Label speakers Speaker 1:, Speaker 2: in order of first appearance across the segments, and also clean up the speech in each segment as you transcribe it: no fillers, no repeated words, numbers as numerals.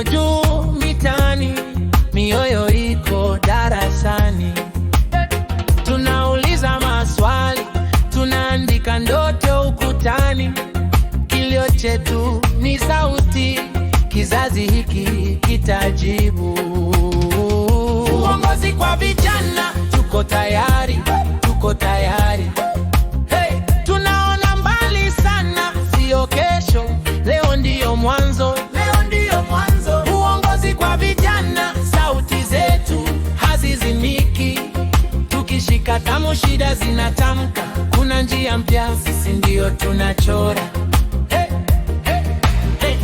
Speaker 1: Mikono juu mitaani, mioyo iko darasani. Tunauliza maswali, tunaandika ndoto ukutani. Kilio chetu ni sauti, kizazi hiki kitajibu. Uongozi kwa vijana, tuko tayari, tuko tayari. Hey, tunaona mbali sana, sio kesho, leo ndiyo mwanzo, leo ndiyo mwanzo. Uongozi kwa vijana, sauti zetu hazizimiki. Tukishika tamu shida zinatamka, kuna njia mpya, sisi ndiyo tunachora. Hey, hey, hey.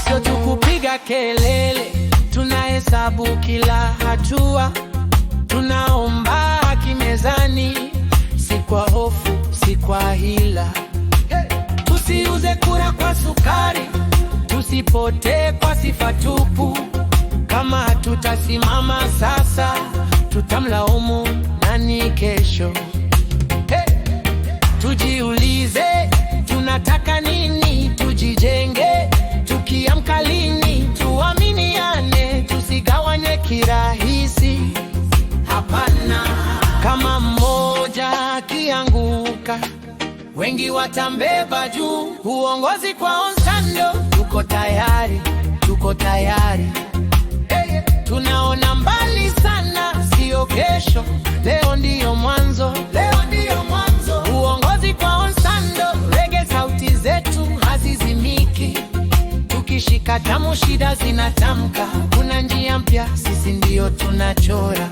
Speaker 1: Sio tukupiga kelele, tunahesabu kila hatua. Tunaomba haki mezani, si kwa hofu, si kwa hila. Tusiuze kura kwa sukari, tusipotee kwa sifa tupu. Kama tutasimama sasa, tutamlaumu nani kesho? Hey! Tujiulize, tunataka nini? Tujijenge, tukiamka lini? Tuaminiane, tusigawanye kirahisi. Hapana, kama mmoja akianguka, wengi watambeba juu. Uongozi kwa onsando, tuko tayari, tuko tayari. Hey, tunaona mbali sana, sio kesho, leo ndiyo mwanzo, leo ndiyo mwanzo. Uongozi kwa onsando, rege sauti zetu hazizimiki. Tukishika tamu shida zinatamka, kuna njia mpya, sisi ndiyo tunachora.